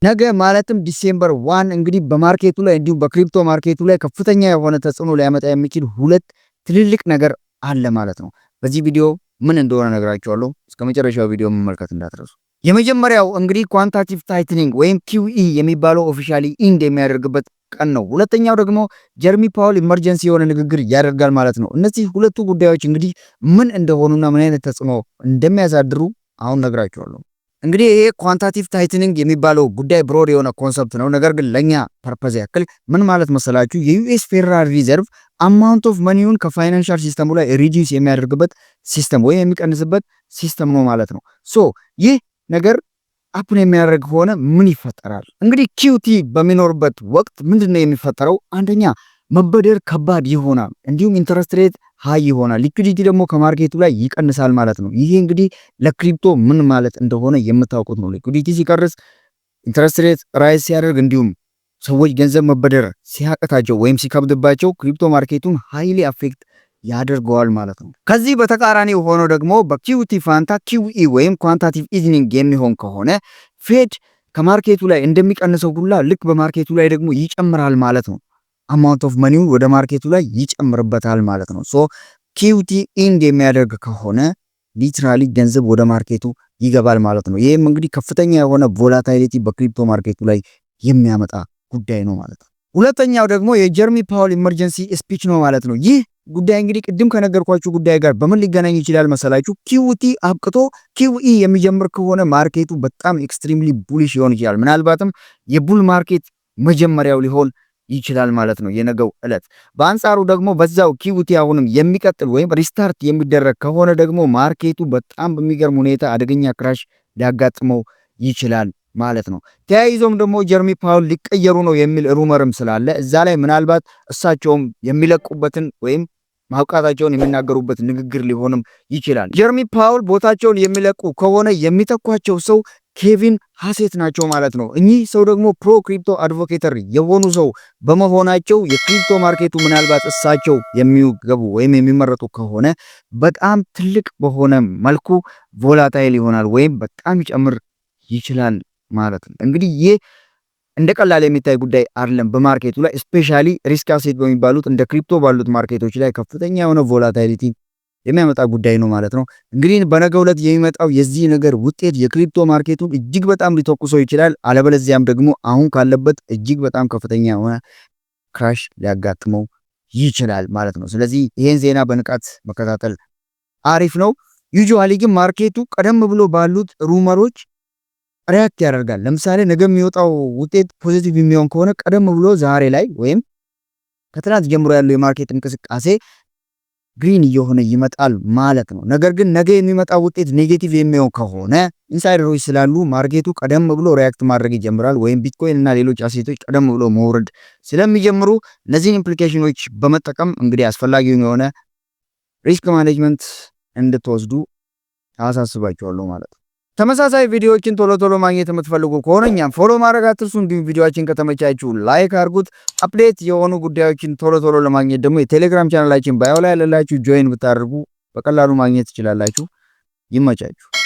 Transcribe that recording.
ነገ ማለትም ዲሴምበር 1 እንግዲህ በማርኬቱ ላይ እንዲሁም በክሪፕቶ ማርኬቱ ላይ ከፍተኛ የሆነ ተጽዕኖ ሊያመጣ የሚችል ሁለት ትልልቅ ነገር አለ ማለት ነው። በዚህ ቪዲዮ ምን እንደሆነ ነግራችኋለሁ። እስከመጨረሻው ቪዲዮ መመልከት እንዳትረሱ። የመጀመሪያው እንግዲህ ኳንታቲቭ ታይትኒንግ ወይም QE የሚባለው ኦፊሻሊ ኢንድ የሚያደርግበት ቀን ነው። ሁለተኛው ደግሞ ጀርሚ ፓውል ኢመርጀንሲ የሆነ ንግግር ያደርጋል ማለት ነው። እነዚህ ሁለቱ ጉዳዮች እንግዲህ ምን እንደሆኑና ምን አይነት ተጽዕኖ እንደሚያሳድሩ አሁን ነግራችኋለሁ። እንግዲህ ይሄ ኳንታቲቭ ታይትኒንግ የሚባለው ጉዳይ ብሮድ የሆነ ኮንሰፕት ነው። ነገር ግን ለኛ ፐርፐዝ ያክል ምን ማለት መሰላችሁ? የዩኤስ ፌደራል ሪዘርቭ አማውንት ኦፍ መኒውን ከፋይናንሻል ሲስተሙ ላይ ሪዲዩስ የሚያደርግበት ሲስተም ወይም የሚቀንስበት ሲስተም ነው ማለት ነው። ሶ ይህ ነገር አፕን የሚያደርግ ከሆነ ምን ይፈጠራል? እንግዲህ ኪዩቲ በሚኖርበት ወቅት ምንድነው የሚፈጠረው? አንደኛ መበደር ከባድ ይሆናል፣ እንዲሁም ኢንተረስት ሬት ሃይ ይሆናል። ሊኩዊዲቲ ደግሞ ከማርኬቱ ላይ ይቀንሳል ማለት ነው። ይሄ እንግዲህ ለክሪፕቶ ምን ማለት እንደሆነ የምታውቁት ነው። ሊኩዊዲቲ ሲቀርስ፣ ኢንተረስት ሬት ራይዝ ሲያደርግ፣ እንዲሁም ሰዎች ገንዘብ መበደር ሲያቀታቸው ወይም ሲከብድባቸው ክሪፕቶ ማርኬቱን ሃይሊ አፌክት ያደርገዋል ማለት ነው። ከዚህ በተቃራኒ ሆኖ ደግሞ በኪዩቲ ፋንታ QE ወይም ኳንታቲቭ ኢዝኒንግ የሚሆን ከሆነ ፌድ ከማርኬቱ ላይ እንደሚቀንሰው ሁላ ልክ በማርኬቱ ላይ ደግሞ ይጨምራል ማለት ነው። አማውንት ኦፍ መኒው ወደ ማርኬቱ ላይ ይጨምርበታል ማለት ነው። ሶ QT ኢንድ የሚያደርግ ከሆነ ሊትራሊ ገንዘብ ወደ ማርኬቱ ይገባል ማለት ነው። ይህም እንግዲህ ከፍተኛ የሆነ ቮላታይሊቲ በክሪፕቶ ማርኬቱ ላይ የሚያመጣ ጉዳይ ነው ማለት ነው። ሁለተኛው ደግሞ የጀርሚ ፓውል ኢመርጀንሲ ስፒች ነው ማለት ነው። ይህ ጉዳይ እንግዲህ ቅድም ከነገርኳችሁ ጉዳይ ጋር በምን ሊገናኝ ይችላል መሰላችሁ? QT አብቅቶ QE የሚጀምር ከሆነ ማርኬቱ በጣም ኤክስትሪምሊ ቡሊሽ ይሆን ይችላል። ምናልባትም የቡል ማርኬት መጀመሪያው ሊሆን ይችላል ማለት ነው የነገው ዕለት። በአንጻሩ ደግሞ በዛው QT አሁንም የሚቀጥል ወይም ሪስታርት የሚደረግ ከሆነ ደግሞ ማርኬቱ በጣም በሚገርም ሁኔታ አደገኛ ክራሽ ሊያጋጥመው ይችላል ማለት ነው። ተያይዞም ደግሞ ጀርሚ ፓውል ሊቀየሩ ነው የሚል ሩመርም ስላለ እዛ ላይ ምናልባት እሳቸውም የሚለቁበትን ወይም ማውቃታቸውን የሚናገሩበት ንግግር ሊሆንም ይችላል። ጀርሚ ፓውል ቦታቸውን የሚለቁ ከሆነ የሚተኳቸው ሰው ኬቪን ሃሴት ናቸው ማለት ነው። እኚህ ሰው ደግሞ ፕሮ ክሪፕቶ አድቮኬተር የሆኑ ሰው በመሆናቸው የክሪፕቶ ማርኬቱ ምናልባት እሳቸው የሚገቡ ወይም የሚመረጡ ከሆነ በጣም ትልቅ በሆነ መልኩ ቮላታይል ይሆናል ወይም በጣም ይጨምር ይችላል ማለት ነው። እንግዲህ ይህ እንደ ቀላል የሚታይ ጉዳይ አይደለም። በማርኬቱ ላይ ስፔሻሊ ሪስክ አሴት በሚባሉት እንደ ክሪፕቶ ባሉት ማርኬቶች ላይ ከፍተኛ የሆነ ቮላታይሊቲ የሚያመጣ ጉዳይ ነው ማለት ነው። እንግዲህ በነገው ዕለት የሚመጣው የዚህ ነገር ውጤት የክሪፕቶ ማርኬቱን እጅግ በጣም ሊተኩሰው ይችላል። አለበለዚያም ደግሞ አሁን ካለበት እጅግ በጣም ከፍተኛ የሆነ ክራሽ ሊያጋጥመው ይችላል ማለት ነው። ስለዚህ ይሄን ዜና በንቃት መከታተል አሪፍ ነው። ዩजुዋሊ ግን ማርኬቱ ቀደም ብሎ ባሉት ሩመሮች ሪያክት ያደርጋል። ለምሳሌ ነገ የሚወጣው ውጤት ፖዚቲቭ የሚሆን ከሆነ ቀደም ብሎ ዛሬ ላይ ወይም ከትናንት ጀምሮ ያለው የማርኬት እንቅስቃሴ ግሪን እየሆነ ይመጣል ማለት ነው። ነገር ግን ነገ የሚመጣው ውጤት ኔጌቲቭ የሚሆን ከሆነ ኢንሳይደሮች ስላሉ ማርኬቱ ቀደም ብሎ ሪያክት ማድረግ ይጀምራል፣ ወይም ቢትኮይን እና ሌሎች አሴቶች ቀደም ብሎ መውረድ ስለሚጀምሩ እነዚህን ኢምፕሊኬሽኖች በመጠቀም እንግዲህ አስፈላጊውን የሆነ ሪስክ ማኔጅመንት እንድትወስዱ አሳስባችኋለሁ ማለት ነው። ተመሳሳይ ቪዲዮዎችን ቶሎ ቶሎ ማግኘት የምትፈልጉ ከሆነ እኛም ፎሎ ማድረግ አትርሱ። እንዲሁም ቪዲዮዎችን ከተመቻችሁ ላይክ አድርጉት። አፕዴት የሆኑ ጉዳዮችን ቶሎ ቶሎ ለማግኘት ደግሞ የቴሌግራም ቻናላችን ባዮ ላይ ያለላችሁ ጆይን ብታደርጉ በቀላሉ ማግኘት ትችላላችሁ። ይመቻችሁ።